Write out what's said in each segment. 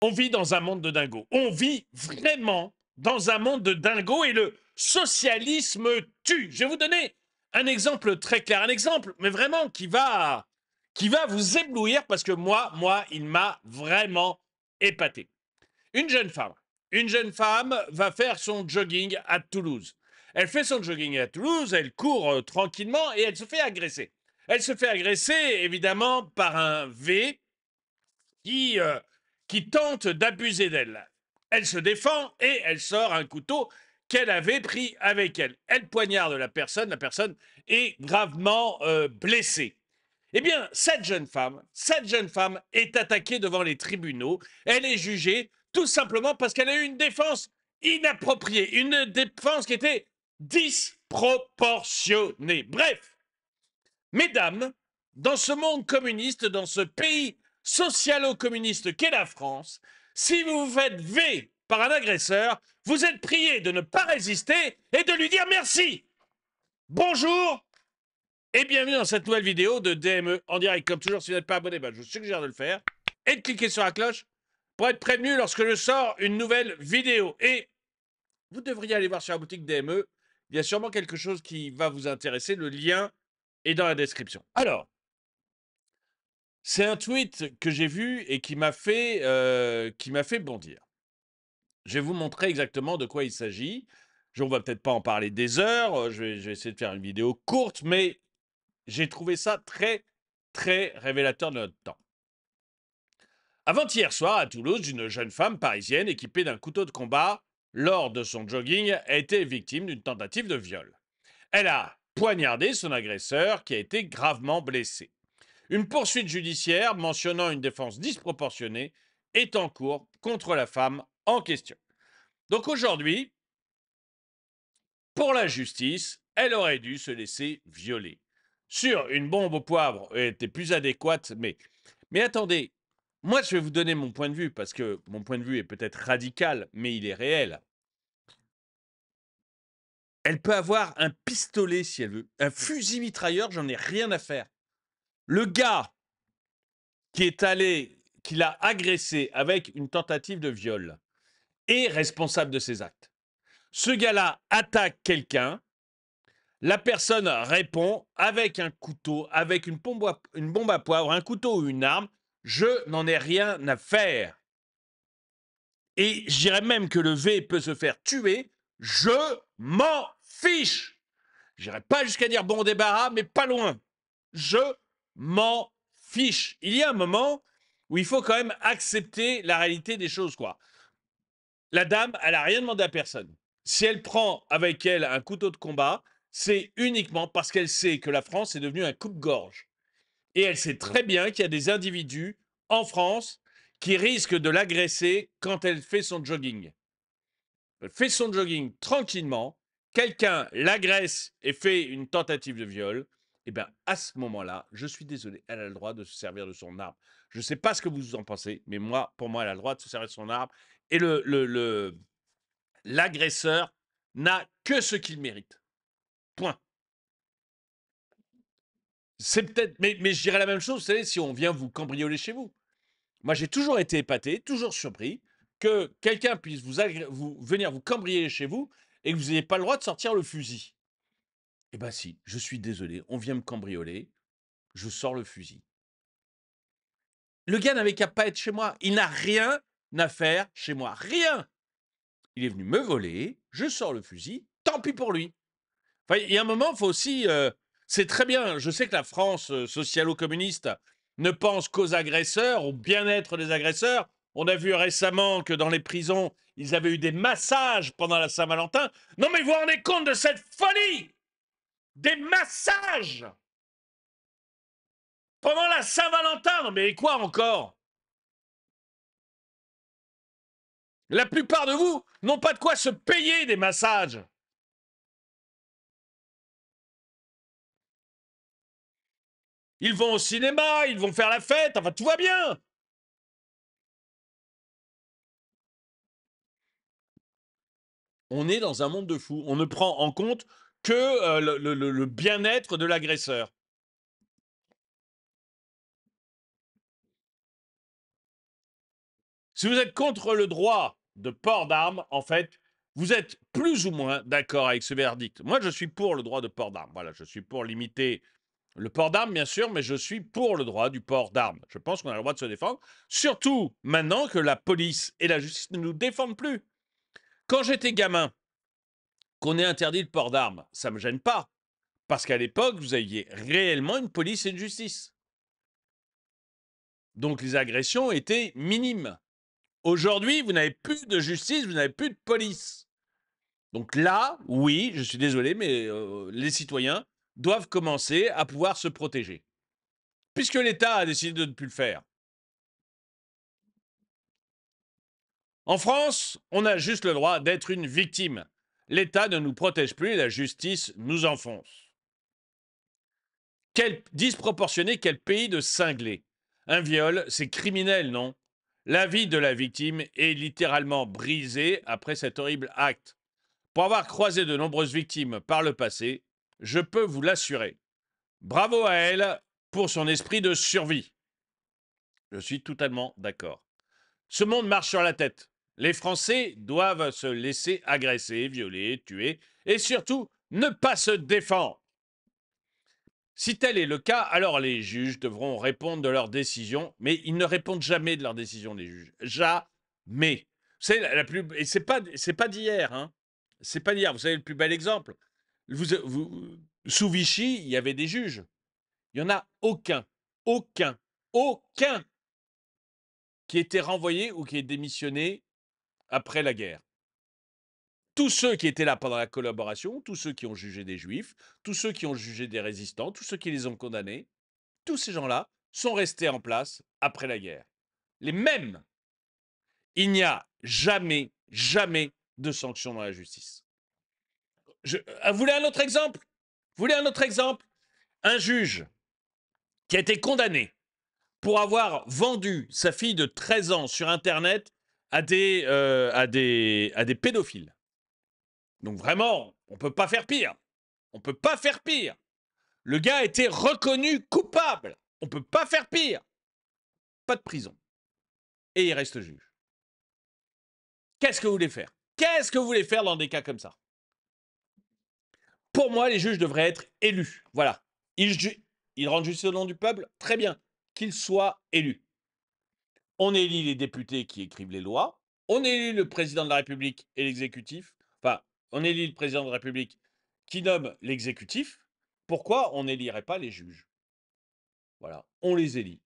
On vit dans un monde de dingo. On vit vraiment dans un monde de dingo et le socialisme tue. Je vais vous donner un exemple très clair, un exemple, mais vraiment qui va vous éblouir parce que moi, il m'a vraiment épaté. Une jeune femme, une jeune femme va faire son jogging à Toulouse. Elle fait son jogging à Toulouse, elle court tranquillement et elle se fait agresser. Elle se fait agresser évidemment par un V qui, euh, qui tente d'abuser d'elle. Elle se défend et elle sort un couteau qu'elle avait pris avec elle. Elle poignarde la personne est gravement blessée. Eh bien, cette jeune femme est attaquée devant les tribunaux. Elle est jugée tout simplement parce qu'elle a eu une défense inappropriée, une défense qui était disproportionnée. Bref, mesdames, dans ce monde communiste, dans ce pays socialo-communiste qu'est la France, si vous vous faites V par un agresseur, vous êtes prié de ne pas résister et de lui dire merci. Bonjour et bienvenue dans cette nouvelle vidéo de DME en direct. Comme toujours, si vous n'êtes pas abonné, je vous suggère de le faire et de cliquer sur la cloche pour être prévenu lorsque je sors une nouvelle vidéo. Et vous devriez aller voir sur la boutique DME. Il y a sûrement quelque chose qui va vous intéresser. Le lien est dans la description. Alors, c'est un tweet que j'ai vu et qui m'a fait bondir. Je vais vous montrer exactement de quoi il s'agit. On va peut-être pas en parler des heures. Je vais essayer de faire une vidéo courte, mais j'ai trouvé ça très, très révélateur de notre temps. Avant-hier soir, à Toulouse, une jeune femme parisienne équipée d'un couteau de combat, lors de son jogging, a été victime d'une tentative de viol. Elle a poignardé son agresseur qui a été gravement blessé. Une poursuite judiciaire mentionnant une défense disproportionnée est en cours contre la femme en question. Donc aujourd'hui, pour la justice, elle aurait dû se laisser violer. Sur une bombe au poivre, elle était plus adéquate, mais attendez, moi je vais vous donner mon point de vue, parce que mon point de vue est peut-être radical, mais il est réel. Elle peut avoir un pistolet si elle veut, un fusil mitrailleur, j'en ai rien à faire. Le gars qui l'a agressé avec une tentative de viol, est responsable de ses actes. Ce gars-là attaque quelqu'un, la personne répond avec un couteau, avec une bombe à poivre, un couteau ou une arme. Je n'en ai rien à faire. Et je dirais même que le V peut se faire tuer. Je m'en fiche. Je n'irai pas jusqu'à dire bon débarras, mais pas loin. Je m'en fiche. Il y a un moment où il faut quand même accepter la réalité des choses, quoi. La dame, elle n'a rien demandé à personne. Si elle prend avec elle un couteau de combat, c'est uniquement parce qu'elle sait que la France est devenue un coupe-gorge. Et elle sait très bien qu'il y a des individus en France qui risquent de l'agresser quand elle fait son jogging. Elle fait son jogging tranquillement, quelqu'un l'agresse et fait une tentative de viol, et bien à ce moment-là, je suis désolé, elle a le droit de se servir de son arme. Je ne sais pas ce que vous en pensez, mais moi, pour moi, elle a le droit de se servir de son arme. Et l'agresseur n'a que ce qu'il mérite. Point. C'est peut-être, mais je dirais la même chose, vous savez, si on vient vous cambrioler chez vous. Moi, j'ai toujours été épaté, toujours surpris que quelqu'un puisse venir vous cambrioler chez vous et que vous n'ayez pas le droit de sortir le fusil. Eh bien si, je suis désolé, on vient me cambrioler, je sors le fusil. Le gars n'avait qu'à pas être chez moi. Il n'a rien à faire chez moi. Rien. Il est venu me voler, je sors le fusil, tant pis pour lui. Enfin, il y a un moment, il faut aussi. C'est très bien. Je sais que la France socialo-communiste ne pense qu'aux agresseurs, au bien-être des agresseurs. On a vu récemment que dans les prisons, ils avaient eu des massages pendant la Saint-Valentin. Non, mais vous vous rendez compte de cette folie? Des massages pendant la Saint-Valentin? Non, mais quoi encore? La plupart de vous n'ont pas de quoi se payer des massages. Ils vont au cinéma, ils vont faire la fête, enfin tout va bien. On est dans un monde de fous. On ne prend en compte que le bien-être de l'agresseur. Si vous êtes contre le droit de port d'armes, en fait, vous êtes plus ou moins d'accord avec ce verdict. Moi, je suis pour le droit de port d'armes. Voilà, je suis pour limiter le port d'armes, bien sûr, mais je suis pour le droit du port d'armes. Je pense qu'on a le droit de se défendre, surtout maintenant que la police et la justice ne nous défendent plus. Quand j'étais gamin, qu'on ait interdit le port d'armes, ça ne me gêne pas, parce qu'à l'époque, vous aviez réellement une police et une justice. Donc les agressions étaient minimes. Aujourd'hui, vous n'avez plus de justice, vous n'avez plus de police. Donc là, oui, je suis désolé, mais les citoyens doivent commencer à pouvoir se protéger. Puisque l'État a décidé de ne plus le faire. En France, on a juste le droit d'être une victime. L'État ne nous protège plus et la justice nous enfonce. Quel disproportionné, quel pays de cinglés. Un viol, c'est criminel, non? La vie de la victime est littéralement brisée après cet horrible acte. Pour avoir croisé de nombreuses victimes par le passé, je peux vous l'assurer. Bravo à elle pour son esprit de survie. Je suis totalement d'accord. Ce monde marche sur la tête. Les Français doivent se laisser agresser, violer, tuer et surtout ne pas se défendre. Si tel est le cas, alors les juges devront répondre de leurs décisions, mais ils ne répondent jamais de leurs décisions, les juges. Jamais. C'est la plus et c'est pas d'hier, hein. C'est pas d'hier. Vous savez le plus bel exemple. Sous Vichy, il y avait des juges. Il y en a aucun qui était renvoyé ou qui est démissionné après la guerre. Tous ceux qui étaient là pendant la collaboration, tous ceux qui ont jugé des juifs, tous ceux qui ont jugé des résistants, tous ceux qui les ont condamnés, tous ces gens-là sont restés en place après la guerre. Les mêmes. Il n'y a jamais de sanctions dans la justice. Vous voulez un autre exemple? Vous voulez un autre exemple? Un juge qui a été condamné pour avoir vendu sa fille de 13 ans sur Internet à des pédophiles. Donc vraiment, on ne peut pas faire pire. On ne peut pas faire pire. Le gars a été reconnu coupable. On ne peut pas faire pire. Pas de prison. Et il reste juge. Qu'est-ce que vous voulez faire? Qu'est-ce que vous voulez faire dans des cas comme ça? Pour moi, les juges devraient être élus. Voilà. Ils rendent justice au nom du peuple, très bien. Qu'ils soient élus. On élit les députés qui écrivent les lois. On élit le président de la République et l'exécutif. Enfin, on élit le président de la République qui nomme l'exécutif. Pourquoi on n'élirait pas les juges? Voilà, on les élit.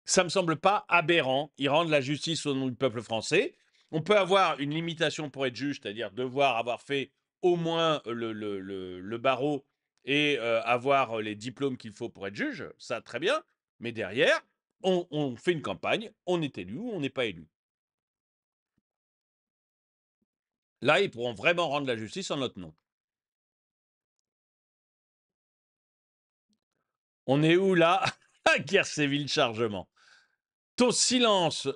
Ça me semble pas aberrant. Ils rendent la justice au nom du peuple français. On peut avoir une limitation pour être juge, c'est-à-dire devoir avoir fait au moins le barreau et avoir les diplômes qu'il faut pour être juge. Ça, très bien. Mais derrière, on fait une campagne, on est élu ou on n'est pas élu. Là, ils pourront vraiment rendre la justice en notre nom. On est où là? Guerre civile, chargement. Ton silence,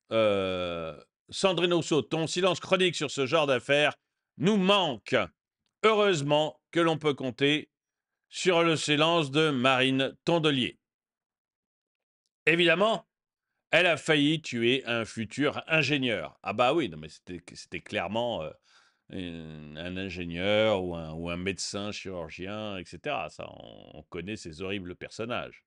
Sandrine Rousseau, ton silence chronique sur ce genre d'affaires nous manque. Heureusement que l'on peut compter sur le silence de Marine Tondelier. Évidemment, elle a failli tuer un futur ingénieur. Ah bah oui, non mais c'était clairement un ingénieur ou un médecin chirurgien, etc. Ça, on connaît ces horribles personnages.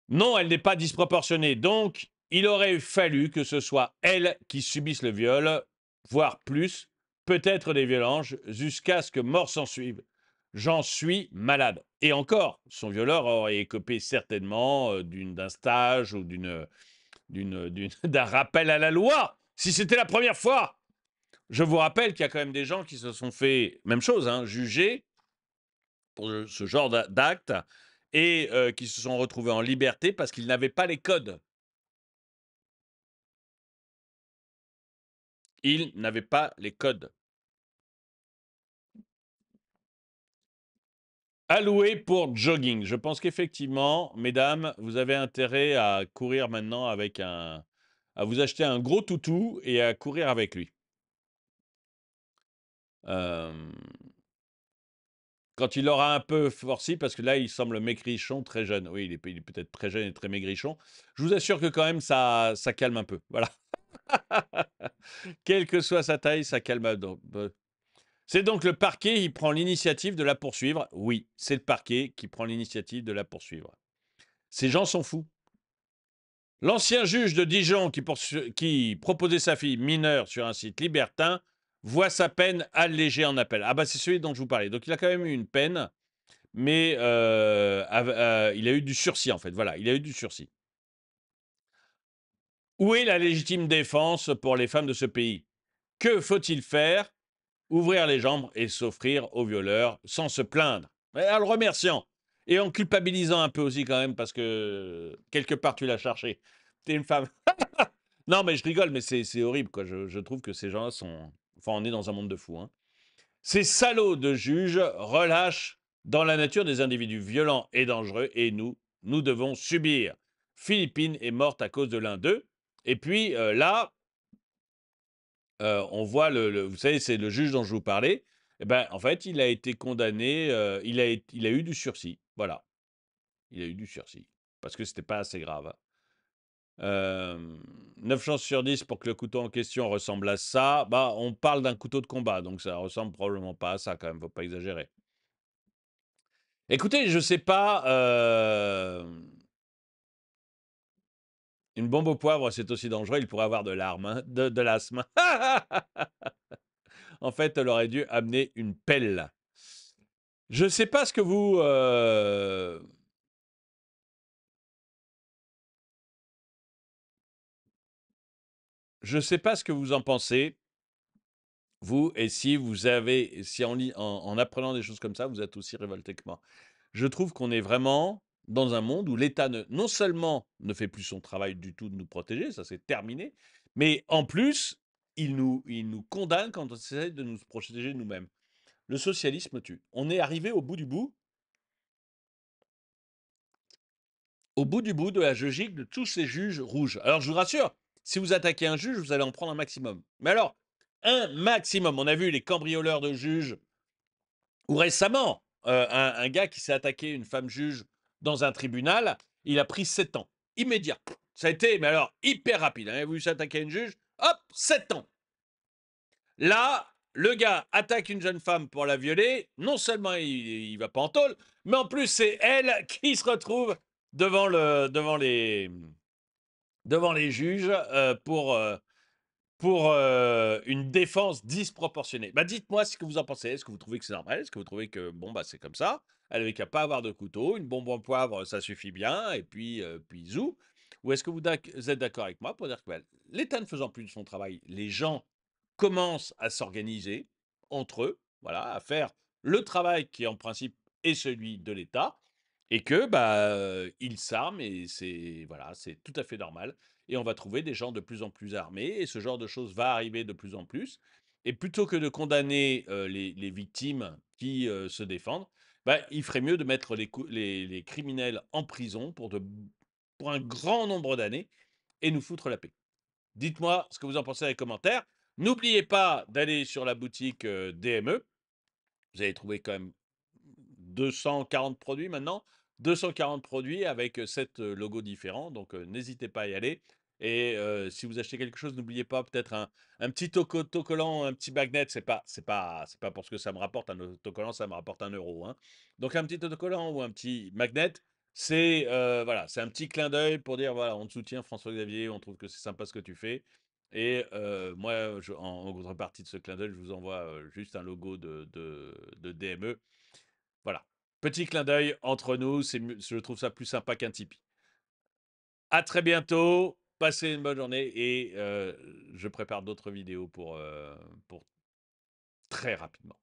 Non, elle n'est pas disproportionnée. Donc, il aurait fallu que ce soit elle qui subisse le viol, voire plus, peut-être des violences, jusqu'à ce que mort s'en suive. J'en suis malade. Et encore, son violeur aurait écopé certainement d'un stage ou d'un rappel à la loi, si c'était la première fois. Je vous rappelle qu'il y a quand même des gens qui se sont fait, même chose, hein, juger pour ce genre d'acte et qui se sont retrouvés en liberté parce qu'ils n'avaient pas les codes. Ils n'avaient pas les codes. Alloué pour jogging. Je pense qu'effectivement, mesdames, vous avez intérêt à courir maintenant avec à vous acheter un gros toutou et à courir avec lui. Quand il aura un peu forci, parce que là, il semble maigrichon, très jeune. Oui, il est peut-être très jeune et très maigrichon. Je vous assure que quand même, ça calme un peu. Voilà. Quelle que soit sa taille, ça calme. C'est donc le parquet qui prend l'initiative de la poursuivre. Oui, c'est le parquet qui prend l'initiative de la poursuivre. Ces gens sont fous. L'ancien juge de Dijon qui proposait sa fille mineure sur un site libertin voit sa peine allégée en appel. Ah bah c'est celui dont je vous parlais. Donc il a quand même eu une peine, mais il a eu du sursis en fait. Voilà, il a eu du sursis. Où est la légitime défense pour les femmes de ce pays? Que faut-il faire? Ouvrir les jambes et s'offrir au violeur sans se plaindre. Et en le remerciant. Et en culpabilisant un peu aussi quand même, parce que quelque part tu l'as cherché. T'es une femme. Non, mais je rigole, mais c'est horrible, quoi. Je trouve que ces gens-là sont. Enfin, on est dans un monde de fous, hein. Ces salauds de juges relâchent dans la nature des individus violents et dangereux, et nous devons subir. Philippine est morte à cause de l'un d'eux. Et puis là, on voit vous savez, c'est le juge dont je vous parlais. Eh ben, en fait, il a été condamné, il a eu du sursis. Voilà, il a eu du sursis parce que c'était pas assez grave, hein. 9 chances sur 10 pour que le couteau en question ressemble à ça. Bah, on parle d'un couteau de combat, donc ça ressemble probablement pas à ça quand même, faut pas exagérer. Écoutez, je sais pas, une bombe au poivre, c'est aussi dangereux, il pourrait avoir de l'arme, hein, de l'asthme. En fait, elle aurait dû amener une pelle. Je sais pas ce que vous, je sais pas ce que vous en pensez, vous, et si vous avez, si en apprenant des choses comme ça, vous êtes aussi révolté que moi. Je trouve qu'on est vraiment dans un monde où l'État non seulement ne fait plus son travail du tout de nous protéger, ça c'est terminé, mais en plus, il nous condamne quand on essaie de nous protéger nous-mêmes. Le socialisme tue. On est arrivé au bout du bout de la logique de tous ces juges rouges. Alors je vous rassure, si vous attaquez un juge, vous allez en prendre un maximum. Mais alors, un maximum. On a vu les cambrioleurs de juges, ou récemment, un gars qui s'est attaqué une femme juge dans un tribunal, il a pris 7 ans. Immédiat. Ça a été, mais alors, hyper rapide. Hein. Vous s'attaquer à une juge, hop, 7 ans. Là, le gars attaque une jeune femme pour la violer. Non seulement il va pas en tôle, mais en plus, c'est elle qui se retrouve devant les juges pour une défense disproportionnée. Bah, dites-moi ce que vous en pensez. Est-ce que vous trouvez que c'est normal? Est-ce que vous trouvez que, bon, bah, c'est comme ça? Elle avait qu'à pas avoir de couteau, une bombe en poivre, ça suffit bien, et puis zou. Ou est-ce que vous êtes d'accord avec moi pour dire que bah, l'État ne faisant plus de son travail, les gens commencent à s'organiser entre eux, voilà, à faire le travail qui, en principe, est celui de l'État, et que bah, ils s'arment, et c'est voilà, c'est tout à fait normal. Et on va trouver des gens de plus en plus armés, et ce genre de choses va arriver de plus en plus. Et plutôt que de condamner les victimes qui se défendent, bah, il ferait mieux de mettre les criminels en prison pour un grand nombre d'années et nous foutre la paix. Dites-moi ce que vous en pensez dans les commentaires. N'oubliez pas d'aller sur la boutique DME. Vous allez trouver quand même 240 produits maintenant. 240 produits avec 7 logos différents. Donc, n'hésitez pas à y aller. Et si vous achetez quelque chose, n'oubliez pas peut-être un petit autocollant, un petit magnet. C'est pas pour ce que ça me rapporte. Un autocollant, ça me rapporte 1 euro, hein. Donc, un petit autocollant ou un petit magnet, c'est voilà, c'est un petit clin d'œil pour dire voilà, on te soutient, François-Xavier, on trouve que c'est sympa ce que tu fais. Et moi, en contrepartie de ce clin d'œil, je vous envoie juste un logo de DME. Voilà. Petit clin d'œil entre nous, je trouve ça plus sympa qu'un Tipeee. À très bientôt, passez une bonne journée, et je prépare d'autres vidéos pour très rapidement.